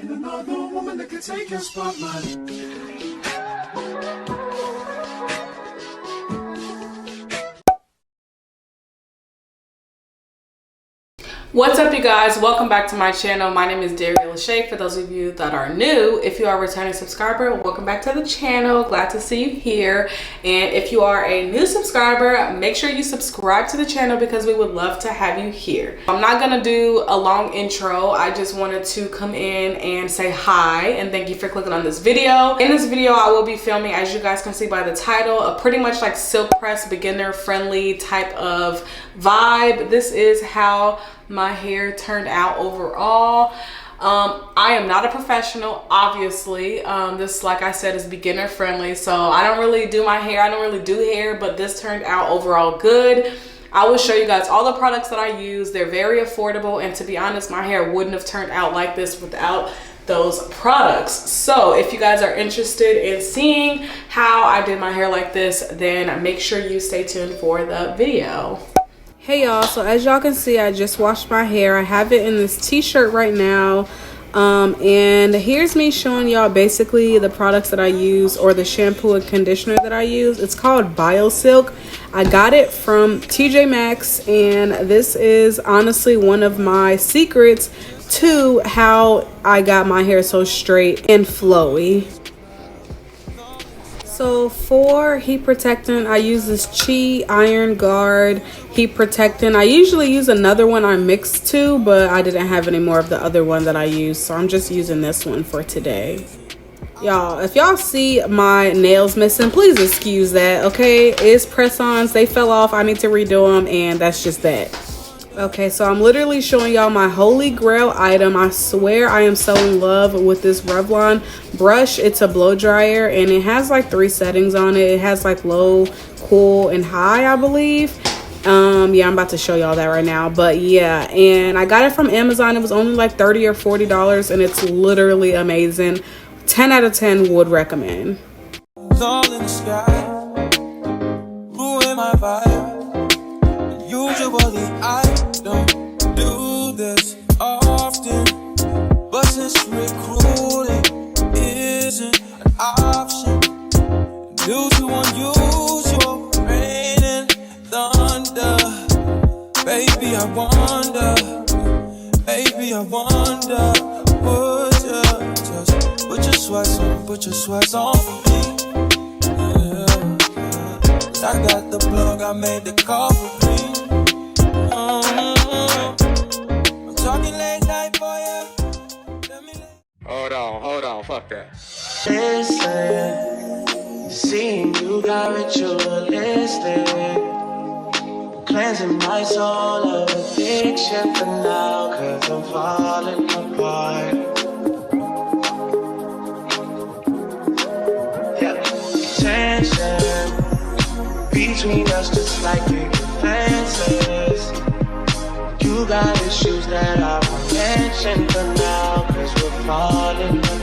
And another woman that can take your spotlight. What's up, you guys? Welcome back to my channel. My name is Daria Lachey. For those of you that are new, if you are a returning subscriber, welcome back to the channel. Glad to see you here. And if you are a new subscriber, make sure you subscribe to the channel because we would love to have you here. I'm not gonna do a long intro. I just wanted to come in and say hi and thank you for clicking on this video. In this video, I will be filming, as you guys can see by the title, a pretty much like silk press, beginner friendly type of vibe. This is how my hair turned out overall. I am not a professional, obviously. This, like I said, is beginner friendly, so I don't really do my hair. I don't really do hair, but this turned out overall good. I will show you guys all the products that I use. They're very affordable, and to be honest, my hair wouldn't have turned out like this without those products. So if you guys are interested in seeing how I did my hair like this, then make sure you stay tuned for the video. Hey y'all, so as y'all can see, I just washed my hair. I have it in this t-shirt right now, and here's me showing y'all basically the products that I use, or the shampoo and conditioner that I use. It's called BioSilk. I got it from TJ Maxx, and this is honestly one of my secrets to how I got my hair so straight and flowy. So for heat protectant, I use this Chi Iron Guard heat protectant. I usually use another one I mixed to, but I didn't have any more of the other one that I used, so I'm just using this one for today. Y'all, if y'all see my nails missing, please excuse that, okay? It's press-ons, they fell off, I need to redo them, and that's just that. Okay, so I'm literally showing y'all my holy grail item. I swear I am so in love with this Revlon brush. It's a blow dryer, and it has like 3 settings on it. It has like low, cool, and high, I believe. Yeah, I'm about to show y'all that right now, but yeah, and I got it from Amazon. It was only like $30 or $40, and it's literally amazing. 10 out of 10 would recommend. It's all in the sky, ruin my vibe. Usually I don't do this often, but since recruiting isn't an option, due to unusual rain and thunder, baby I wonder, would you just put your sweats on for me? Yeah. I got the plug, I made the call for me. I'm talking late night for you. Hold on, fuck that. Listen, seeing you got ritualistic, cleansing my soul of addiction for now, 'cause I'm falling apart. Yeah, tension between us just like big fences. You got issues that I won't mention for now, 'cause we're falling apart.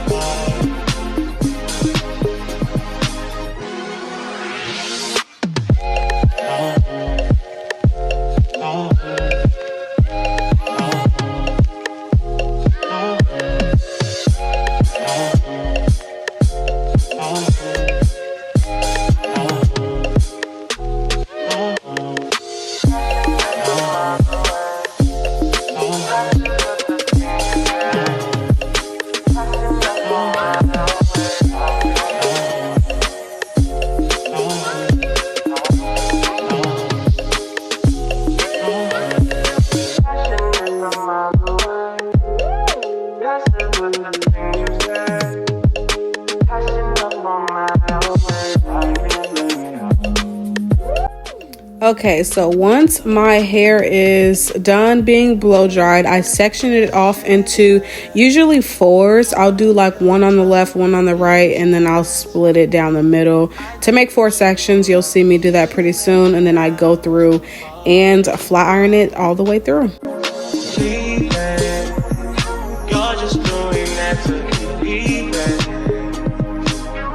Okay, so once my hair is done being blow dried, I section it off into usually 4s. I'll do like 1 on the left, 1 on the right, and then I'll split it down the middle to make 4 sections. You'll see me do that pretty soon, and then I go through and flat iron it all the way through.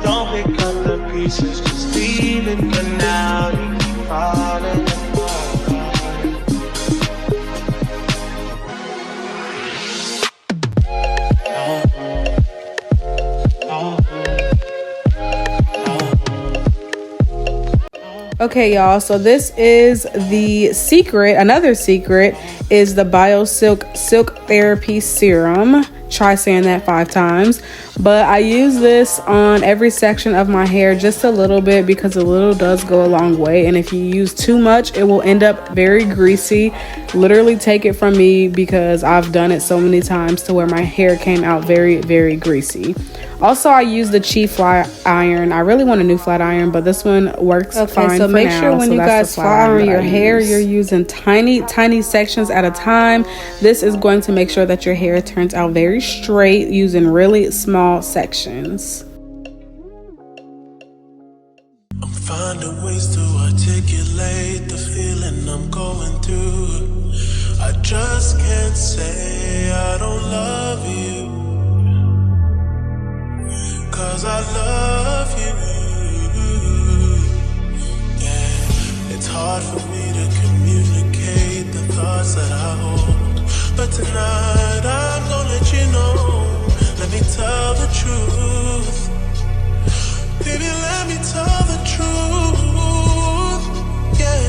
Don't pick up the pieces, just leave it for now. Falling apart. Okay, y'all, so this is the secret. Another secret is the BioSilk Silk Therapy Serum. Try saying that 5 times. But I use this on every section of my hair just a little bit because a little does go a long way. And if you use too much, it will end up very greasy. Literally take it from me because I've done it so many times to where my hair came out very, very greasy. Also, I use the Chi flat iron. I really want a new flat iron, but this one works fine. So make sure when you guys flat iron your hair, you're using tiny sections at a time. This is going to make sure that your hair turns out very straight using really small sections. I'm finding ways to articulate the feeling I'm going through. I just can't say I don't love you, 'cause I love you. Yeah, it's hard for me to communicate the thoughts that I hold, but tonight I'm gonna let you know. Let me tell the truth. Baby, let me tell the truth. Yeah,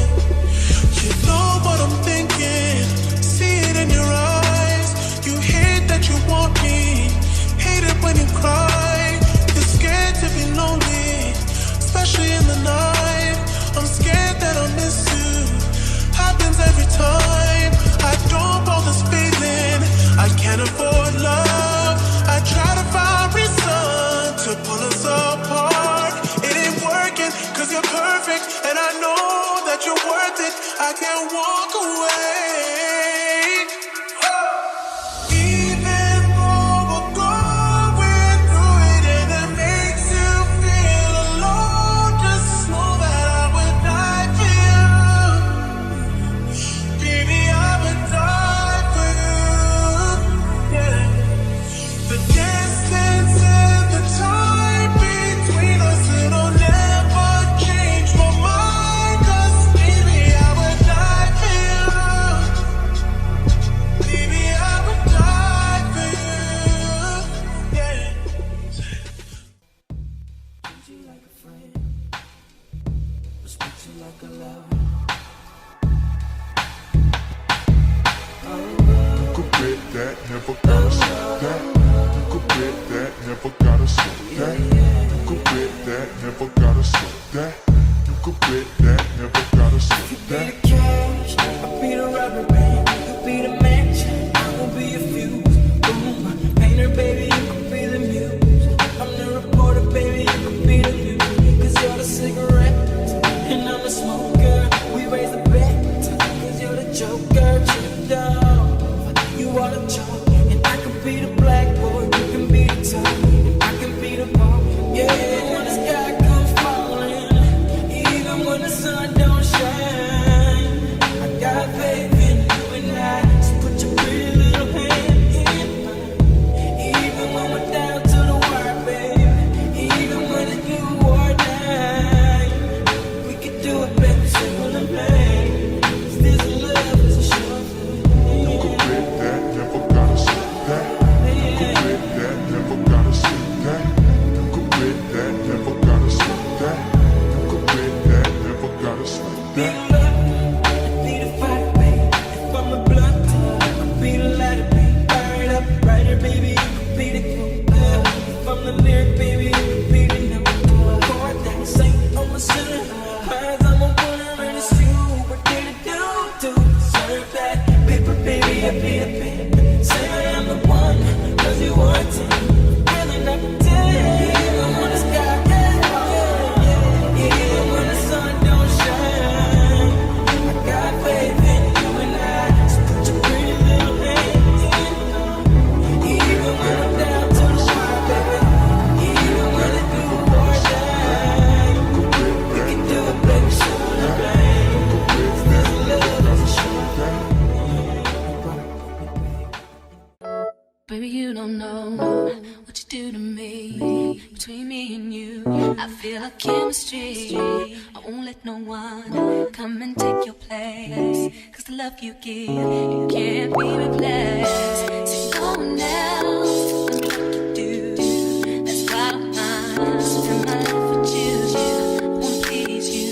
you know what I'm thinking. See it in your eyes. You hate that you want me. Hate it when you cry. You're scared to be lonely, especially in the night. I'm scared that I'll miss you. Happens every time. I don't hold this feeling. I can't afford love. I try to find reason to pull us apart. It ain't working, 'cause you're perfect, and I know that you're worth it. I can't walk away. Even though we're going through it and it makes you feel alone, just know that I would die for you. Baby, I would die for you. Yeah. The distance and the time between us, it'll never change my mind. 'Cause baby, I would die for you. Baby, I would die for you. Yeah. Treat you like a friend, respect you like a lover. You could bet that, never gotta say that. You could bet that, never gotta say that. You could bet that, never gotta say that. You could bet that, never gotta say that. Be the cash, I'll be the rubber band. You be the match, I will be a fuse. Boom, painter, baby, you could be the muse. I'm the reporter, baby, you could be the news. 'Cause you're the cigarette, and I'm the smoker. We raise the bet, 'cause you're the joker. Chipped off, you are the chalk. And I can be the blackboard, you can be the top. And I can be the ball, yeah. When the sky comes falling, even when the sun don't shine, I got faith in you and I. So put your pretty little hand in mine. Even when we're down to the wire, baby. Even when it's you or die, we can do it, baby, simple and plain. 'Cause this love is a short thing. You could bet that, never gotta say that. You could bet that, never gotta say that. You could bet that, never gotta say that. You could bet that, never gotta say Be that. the love, be the fire, baby. If I'm a blunt, I'll be the lighter, baby. Fire it up, brighter, baby. You could be the cool. If I'm the lyric, baby, you could be the number. Chord that sing on the center. Eyes, I'm a winner, and it's you. What did it do to deserve that? Paper, baby, I be the pen. Say I am the one, 'cause you want to. Really not pretend. Even when the sky gets falling, even when the sun don't shine, I got faith in you and I. So put your pretty little hand in mine. Even when I'm down to the wire, baby. Even when it's you or die, we can do it, baby, simple and plain. 'Cause this love is a short thing. Baby, you don't know what you do to me. Between me and you, I feel a chemistry. I won't let no one come and take your place. 'Cause the love you give, it can't be replaced. So no one else does me like you do. That's why I don't mind spend my life with you. I wanna please you.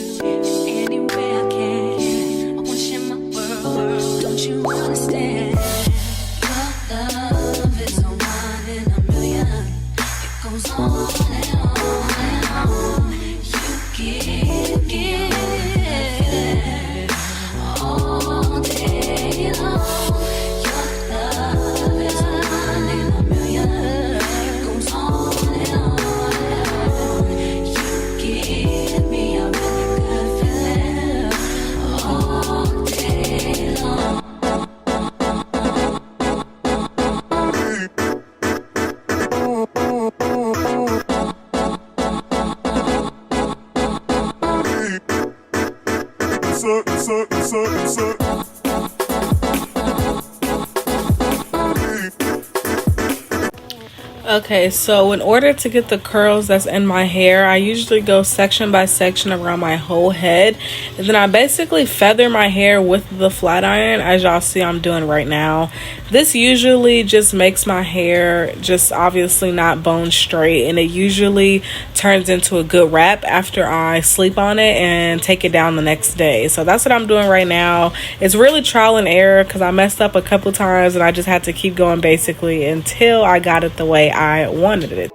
Okay, so in order to get the curls that's in my hair, I usually go section by section around my whole head, and then I basically feather my hair with the flat iron, as y'all see I'm doing right now. This usually just makes my hair just obviously not bone straight, and it usually turns into a good wrap after I sleep on it and take it down the next day. So that's what I'm doing right now. It's really trial and error because I messed up a couple times and I just had to keep going basically until I got it the way I wanted it.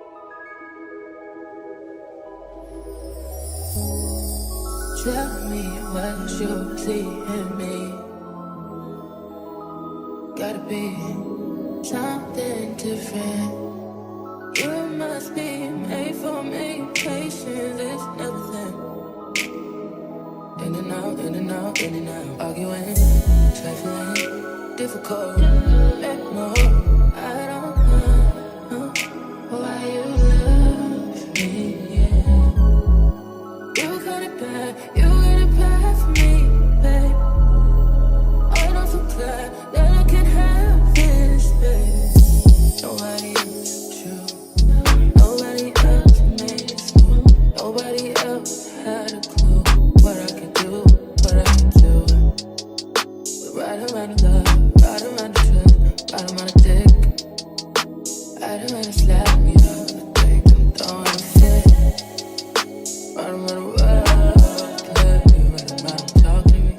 Tell me what you see in me. Gotta be something different. You must be made for me. Patience is nothing. In and out, in and out, in and out. Arguing, trifling, difficult. Let more. I don't know why you love me. Yeah. You got it bad for me, babe. I don't so glad that I can have this, babe. Nobody else true. Nobody else makes me. Nobody else had a clue what I could do, what I could do. We're right around the love, right around the trust, right around the dick. Right around the slap me up, I think I'm throwing a fit. Right around the world, let me right around, talk to me.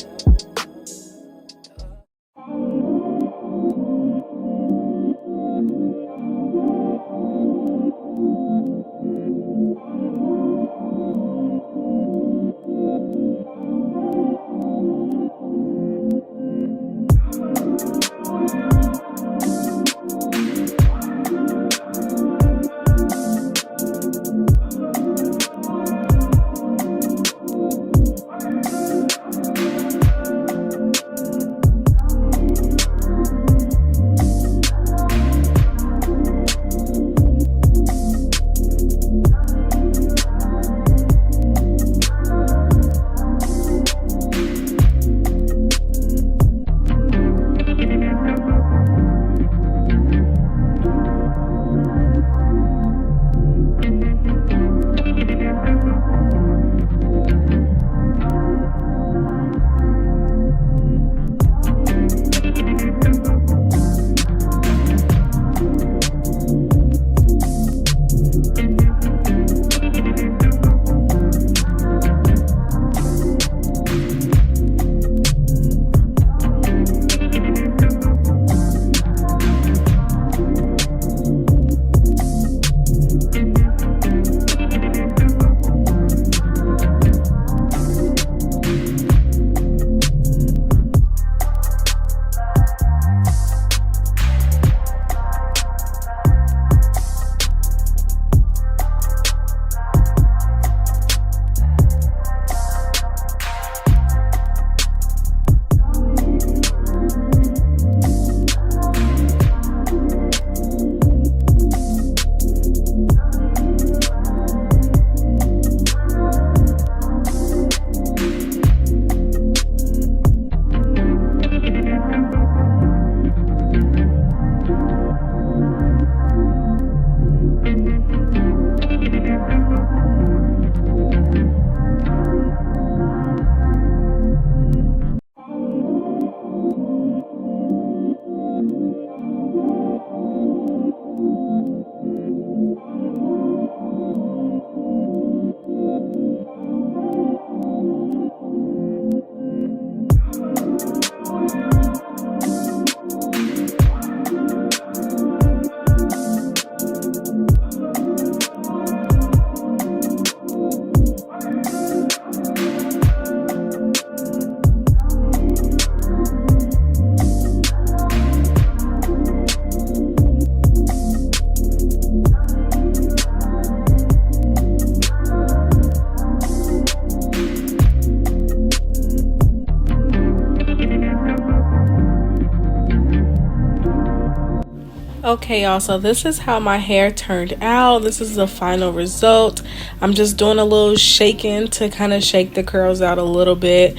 Okay, y'all, so this is how my hair turned out. This is the final result. I'm just doing a little shaking to kind of shake the curls out a little bit.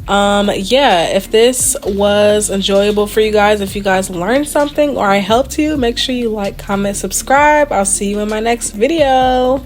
Yeah, if this was enjoyable for you guys, if you guys learned something or I helped you, make sure you like, comment, subscribe. I'll see you in my next video.